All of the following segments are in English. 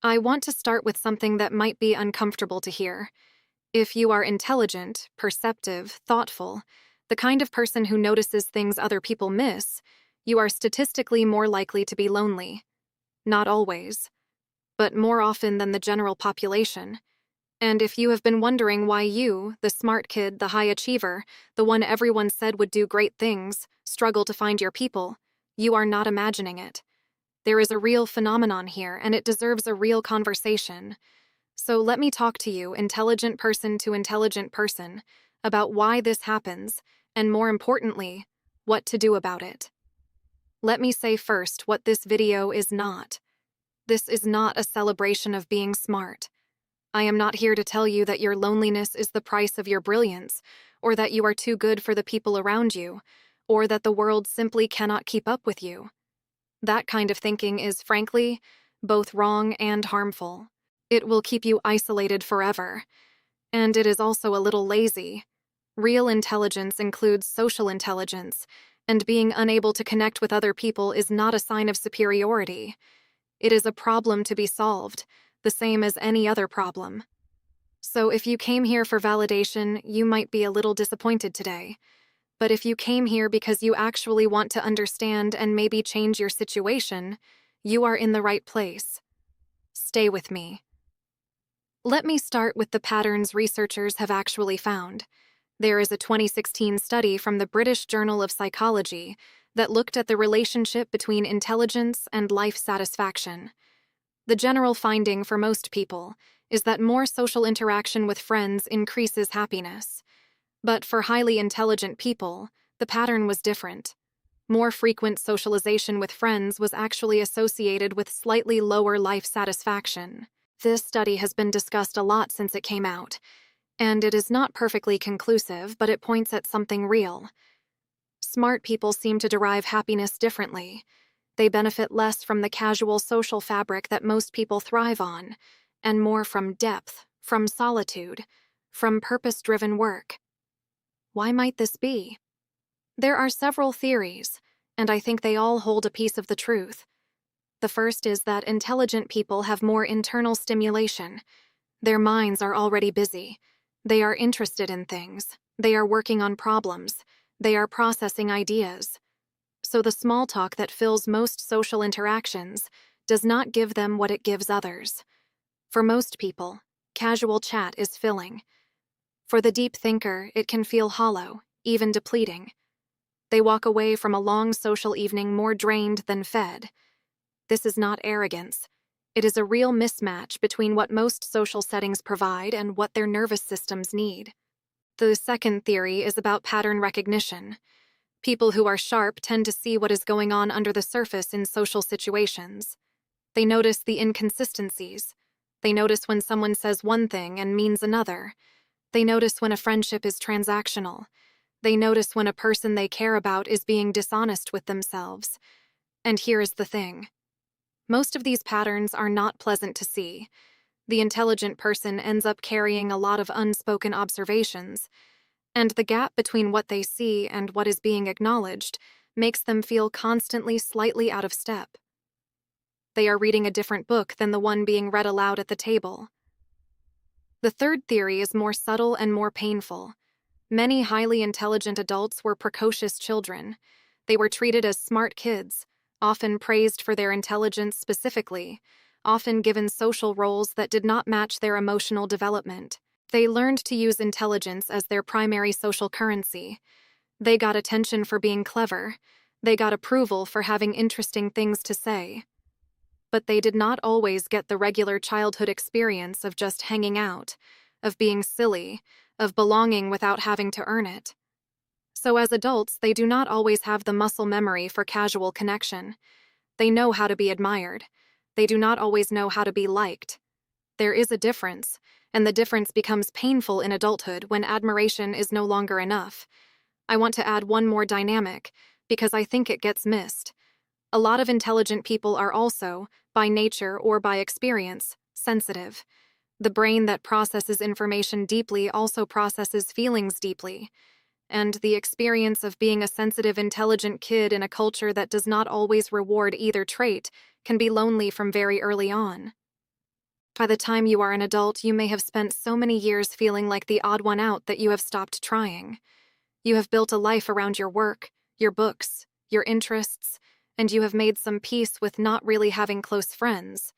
I want to start with something that might be uncomfortable to hear. If you are intelligent, perceptive, thoughtful, the kind of person who notices things other people miss, you are statistically more likely to be lonely. Not always, but more often than the general population. And if you have been wondering why you, the smart kid, the high achiever, the one everyone said would do great things, struggle to find your people, you are not imagining it. There is a real phenomenon here, and it deserves a real conversation. So let me talk to you, intelligent person to intelligent person, about why this happens, and more importantly, what to do about it. Let me say first what this video is not. This is not a celebration of being smart. I am not here to tell you that your loneliness is the price of your brilliance, or that you are too good for the people around you, or that the world simply cannot keep up with you. That kind of thinking is, frankly, both wrong and harmful. It will keep you isolated forever. And it is also a little lazy. Real intelligence includes social intelligence, and being unable to connect with other people is not a sign of superiority. It is a problem to be solved, the same as any other problem. So if you came here for validation, you might be a little disappointed today. But if you came here because you actually want to understand and maybe change your situation, you are in the right place. Stay with me. Let me start with the patterns researchers have actually found. There is a 2016 study from the British Journal of Psychology that looked at the relationship between intelligence and life satisfaction. The general finding for most people is that more social interaction with friends increases happiness. But for highly intelligent people, the pattern was different. More frequent socialization with friends was actually associated with slightly lower life satisfaction. This study has been discussed a lot since it came out, and it is not perfectly conclusive, but it points at something real. Smart people seem to derive happiness differently. They benefit less from the casual social fabric that most people thrive on, and more from depth, from solitude, from purpose-driven work. Why might this be? There are several theories, and I think they all hold a piece of the truth. The first is that intelligent people have more internal stimulation. Their minds are already busy. They are interested in things. They are working on problems. They are processing ideas. So the small talk that fills most social interactions does not give them what it gives others. For most people, casual chat is filling. For the deep thinker, it can feel hollow, even depleting. They walk away from a long social evening more drained than fed. This is not arrogance. It is a real mismatch between what most social settings provide and what their nervous systems need. The second theory is about pattern recognition. People who are sharp tend to see what is going on under the surface in social situations. They notice the inconsistencies. They notice when someone says one thing and means another. They notice when a friendship is transactional. They notice when a person they care about is being dishonest with themselves. And here is the thing. Most of these patterns are not pleasant to see. The intelligent person ends up carrying a lot of unspoken observations, and the gap between what they see and what is being acknowledged makes them feel constantly slightly out of step. They are reading a different book than the one being read aloud at the table. The third theory is more subtle and more painful. Many highly intelligent adults were precocious children. They were treated as smart kids, often praised for their intelligence specifically, often given social roles that did not match their emotional development. They learned to use intelligence as their primary social currency. They got attention for being clever. They got approval for having interesting things to say. But they did not always get the regular childhood experience of just hanging out, of being silly, of belonging without having to earn it. So as adults, they do not always have the muscle memory for casual connection. They know how to be admired. They do not always know how to be liked. There is a difference, and the difference becomes painful in adulthood when admiration is no longer enough. I want to add one more dynamic, because I think it gets missed. A lot of intelligent people are also, by nature or by experience, sensitive. The brain that processes information deeply also processes feelings deeply. And the experience of being a sensitive, intelligent kid in a culture that does not always reward either trait can be lonely from very early on. By the time you are an adult, you may have spent so many years feeling like the odd one out that you have stopped trying. You have built a life around your work, your books, your interests, and you have made some peace with not really having close friends.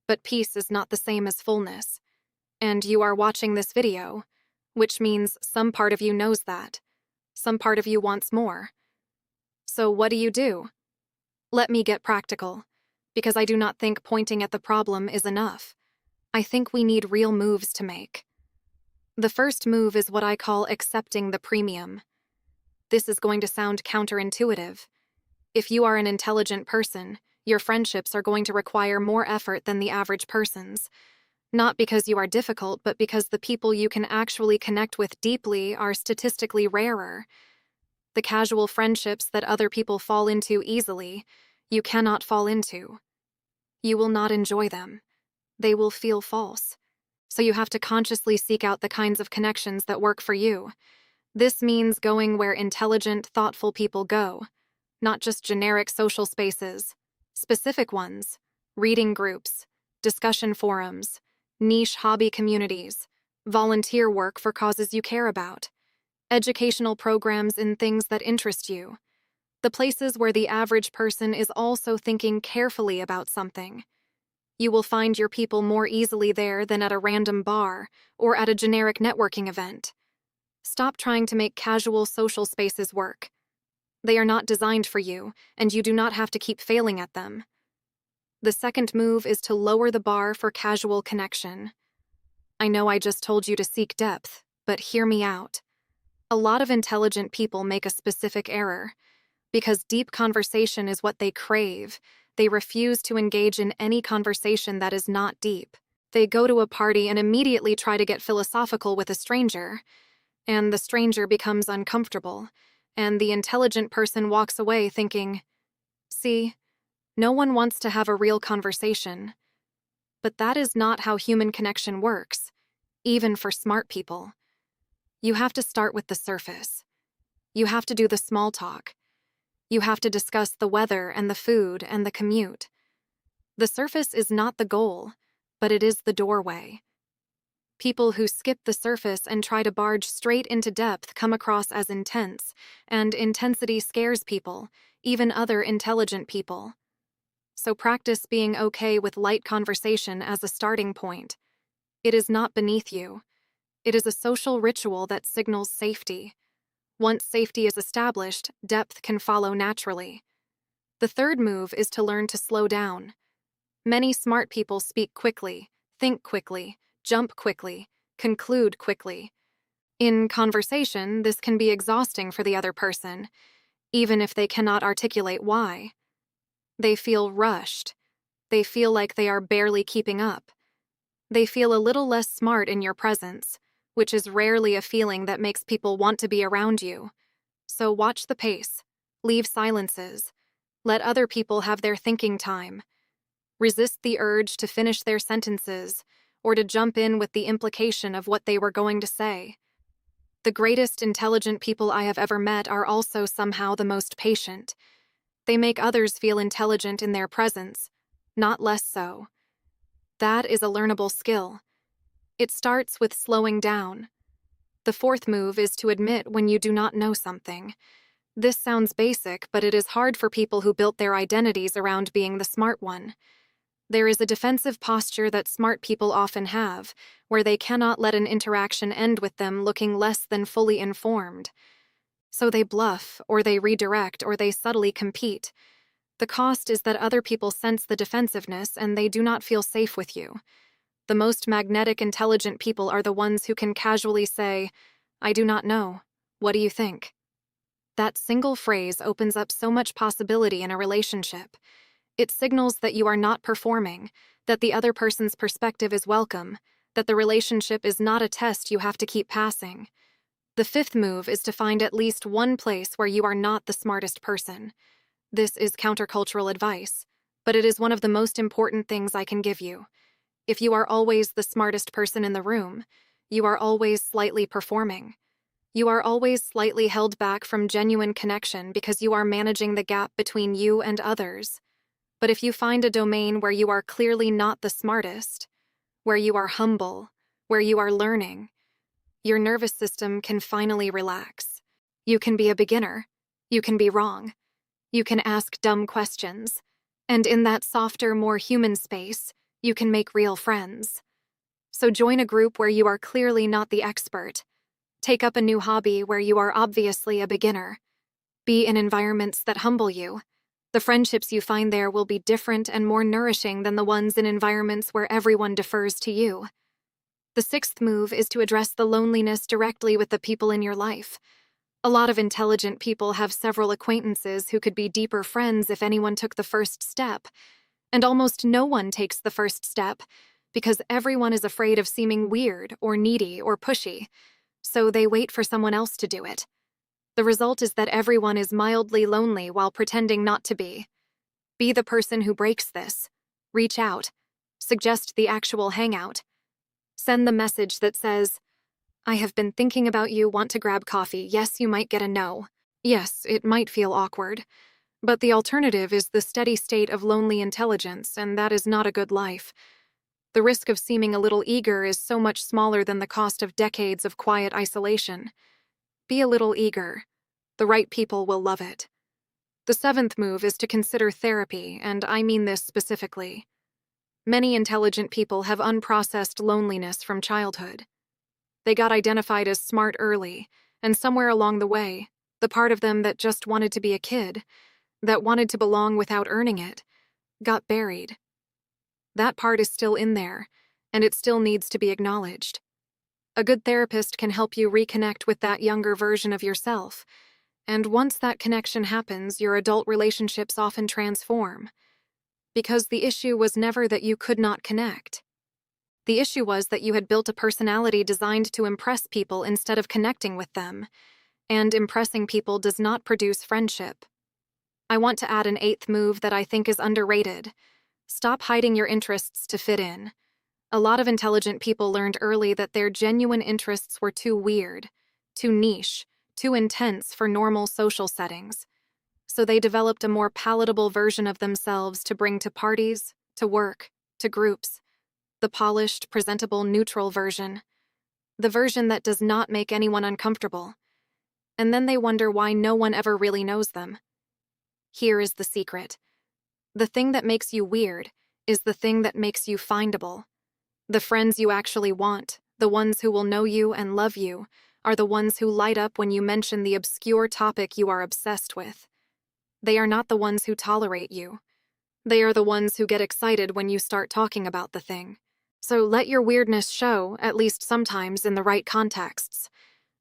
But peace is not the same as fullness. And you are watching this video, which means some part of you knows that. Some part of you wants more. So what do? Let me get practical, because I do not think pointing at the problem is enough. I think we need real moves to make. The first move is what I call accepting the premium. This is going to sound counterintuitive. If you are an intelligent person, your friendships are going to require more effort than the average person's. Not because you are difficult, but because the people you can actually connect with deeply are statistically rarer. The casual friendships that other people fall into easily, you cannot fall into. You will not enjoy them. They will feel false. So you have to consciously seek out the kinds of connections that work for you. This means going where intelligent, thoughtful people go, not just generic social spaces, specific ones, reading groups, discussion forums, niche hobby communities, volunteer work for causes you care about, educational programs in things that interest you, the places where the average person is also thinking carefully about something. You will find your people more easily there than at a random bar or at a generic networking event. Stop trying to make casual social spaces work. They are not designed for you, and you do not have to keep failing at them. The second move is to lower the bar for casual connection. I know I just told you to seek depth, but hear me out. A lot of intelligent people make a specific error. Because deep conversation is what they crave, they refuse to engage in any conversation that is not deep. They go to a party and immediately try to get philosophical with a stranger, and the stranger becomes uncomfortable, and the intelligent person walks away thinking, "See, no one wants to have a real conversation." But that is not how human connection works, even for smart people. You have to start with the surface. You have to do the small talk. You have to discuss the weather and the food and the commute. The surface is not the goal, but it is the doorway. People who skip the surface and try to barge straight into depth come across as intense, and intensity scares people, even other intelligent people. So practice being okay with light conversation as a starting point. It is not beneath you. It is a social ritual that signals safety. Once safety is established, depth can follow naturally. The third move is to learn to slow down. Many smart people speak quickly, think quickly, jump quickly, conclude quickly. In conversation, this can be exhausting for the other person, even if they cannot articulate why. They feel rushed. They feel like they are barely keeping up. They feel a little less smart in your presence, which is rarely a feeling that makes people want to be around you. So watch the pace. Leave silences. Let other people have their thinking time. Resist the urge to finish their sentences or to jump in with the implication of what they were going to say. The greatest intelligent people I have ever met are also somehow the most patient. They make others feel intelligent in their presence, not less so. That is a learnable skill. It starts with slowing down. The fourth move is to admit when you do not know something. This sounds basic, but it is hard for people who built their identities around being the smart one. There is a defensive posture that smart people often have, where they cannot let an interaction end with them looking less than fully informed. So they bluff, or they redirect, or they subtly compete. The cost is that other people sense the defensiveness and they do not feel safe with you. The most magnetic, intelligent people are the ones who can casually say, "I do not know. What do you think?" That single phrase opens up so much possibility in a relationship. It signals that you are not performing, that the other person's perspective is welcome, that the relationship is not a test you have to keep passing. The fifth move is to find at least one place where you are not the smartest person. This is countercultural advice, but it is one of the most important things I can give you. If you are always the smartest person in the room, you are always slightly performing. You are always slightly held back from genuine connection because you are managing the gap between you and others. But if you find a domain where you are clearly not the smartest, where you are humble, where you are learning, your nervous system can finally relax. You can be a beginner. You can be wrong. You can ask dumb questions. And in that softer, more human space, you can make real friends. So join a group where you are clearly not the expert. Take up a new hobby where you are obviously a beginner. Be in environments that humble you. The friendships you find there will be different and more nourishing than the ones in environments where everyone defers to you. The sixth move is to address the loneliness directly with the people in your life. A lot of intelligent people have several acquaintances who could be deeper friends if anyone took the first step. And almost no one takes the first step because everyone is afraid of seeming weird or needy or pushy, so they wait for someone else to do it. The result is that everyone is mildly lonely while pretending not to be. Be the person who breaks this. Reach out. Suggest the actual hangout. Send the message that says, "I have been thinking about you, want to grab coffee." Yes, you might get a no. Yes, it might feel awkward. But the alternative is the steady state of lonely intelligence, and that is not a good life. The risk of seeming a little eager is so much smaller than the cost of decades of quiet isolation. Be a little eager. The right people will love it. The seventh move is to consider therapy, and I mean this specifically. Many intelligent people have unprocessed loneliness from childhood. They got identified as smart early, and somewhere along the way, the part of them that just wanted to be a kid, that wanted to belong without earning it, got buried. That part is still in there, and it still needs to be acknowledged. A good therapist can help you reconnect with that younger version of yourself, and once that connection happens, your adult relationships often transform. Because the issue was never that you could not connect. The issue was that you had built a personality designed to impress people instead of connecting with them, and impressing people does not produce friendship. I want to add an eighth move that I think is underrated. Stop hiding your interests to fit in. A lot of intelligent people learned early that their genuine interests were too weird, too niche, too intense for normal social settings. So they developed a more palatable version of themselves to bring to parties, to work, to groups. The polished, presentable, neutral version. The version that does not make anyone uncomfortable. And then they wonder why no one ever really knows them. Here is the secret. The thing that makes you weird is the thing that makes you findable. The friends you actually want, the ones who will know you and love you, are the ones who light up when you mention the obscure topic you are obsessed with. They are not the ones who tolerate you. They are the ones who get excited when you start talking about the thing. So let your weirdness show, at least sometimes in the right contexts.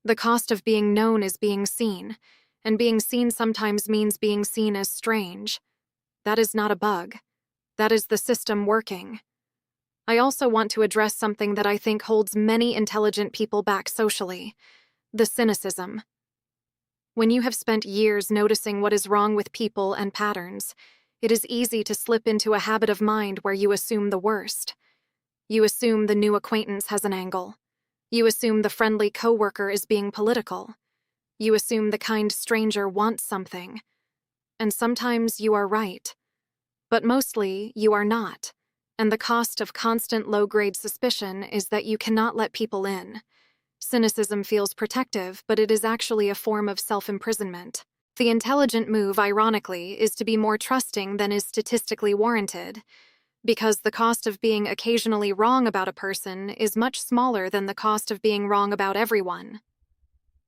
The cost of being known is being seen, and being seen sometimes means being seen as strange. That is not a bug. That is the system working. I also want to address something that I think holds many intelligent people back socially: the cynicism. When you have spent years noticing what is wrong with people and patterns, it is easy to slip into a habit of mind where you assume the worst. You assume the new acquaintance has an angle. You assume the friendly coworker is being political. You assume the kind stranger wants something. And sometimes you are right. But mostly, you are not. And the cost of constant low-grade suspicion is that you cannot let people in. Cynicism feels protective, but it is actually a form of self-imprisonment. The intelligent move, ironically, is to be more trusting than is statistically warranted, because the cost of being occasionally wrong about a person is much smaller than the cost of being wrong about everyone.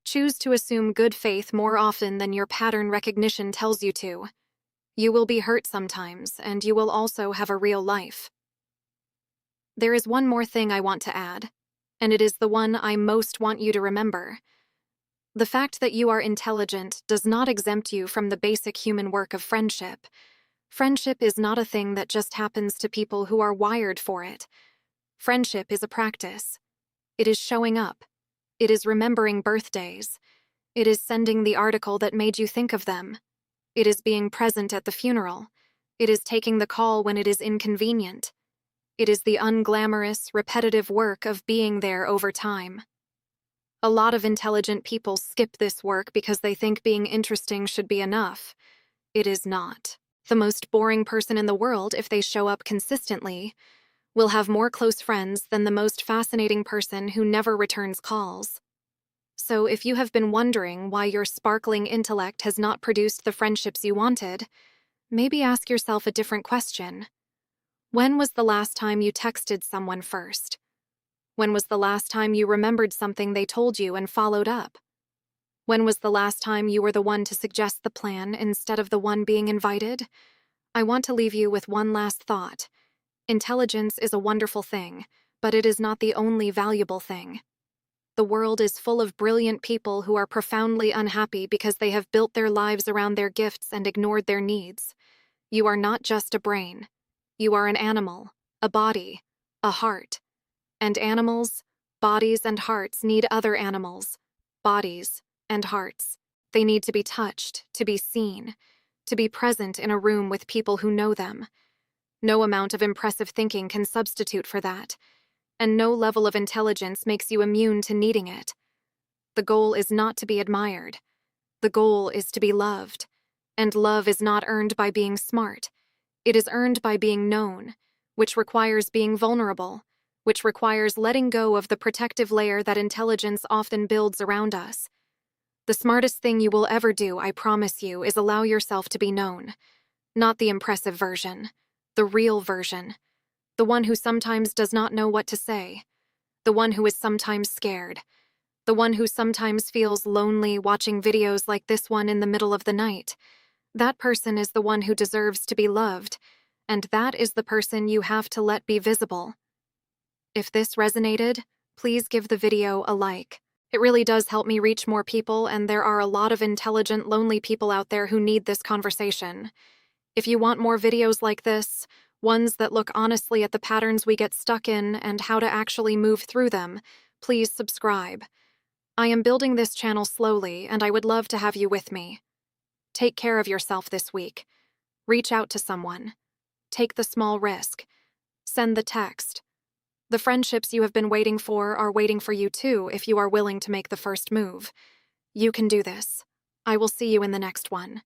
Choose to assume good faith more often than your pattern recognition tells you to. You will be hurt sometimes, and you will also have a real life. There is one more thing I want to add, and it is the one I most want you to remember. The fact that you are intelligent does not exempt you from the basic human work of friendship. Friendship is not a thing that just happens to people who are wired for it. Friendship is a practice. It is showing up. It is remembering birthdays. It is sending the article that made you think of them. It is being present at the funeral. It is taking the call when it is inconvenient. It is the unglamorous, repetitive work of being there over time. A lot of intelligent people skip this work because they think being interesting should be enough. It is not. The most boring person in the world, if they show up consistently, will have more close friends than the most fascinating person who never returns calls. So if you have been wondering why your sparkling intellect has not produced the friendships you wanted, maybe ask yourself a different question. When was the last time you texted someone first? When was the last time you remembered something they told you and followed up? When was the last time you were the one to suggest the plan instead of the one being invited? I want to leave you with one last thought. Intelligence is a wonderful thing, but it is not the only valuable thing. The world is full of brilliant people who are profoundly unhappy because they have built their lives around their gifts and ignored their needs. You are not just a brain. You are an animal, a body, a heart. And animals, bodies, and hearts need other animals, bodies, and hearts. They need to be touched, to be seen, to be present in a room with people who know them. No amount of impressive thinking can substitute for that, and no level of intelligence makes you immune to needing it. The goal is not to be admired. The goal is to be loved, and love is not earned by being smart. It is earned by being known, which requires being vulnerable, which requires letting go of the protective layer that intelligence often builds around us. The smartest thing you will ever do, I promise you, is allow yourself to be known. Not the impressive version, the real version. The one who sometimes does not know what to say. The one who is sometimes scared. The one who sometimes feels lonely watching videos like this one in the middle of the night. That person is the one who deserves to be loved, and that is the person you have to let be visible. If this resonated, please give the video a like. It really does help me reach more people, and there are a lot of intelligent, lonely people out there who need this conversation. If you want more videos like this, ones that look honestly at the patterns we get stuck in and how to actually move through them, please subscribe. I am building this channel slowly, and I would love to have you with me. Take care of yourself this week. Reach out to someone. Take the small risk. Send the text. The friendships you have been waiting for are waiting for you too if you are willing to make the first move. You can do this. I will see you in the next one.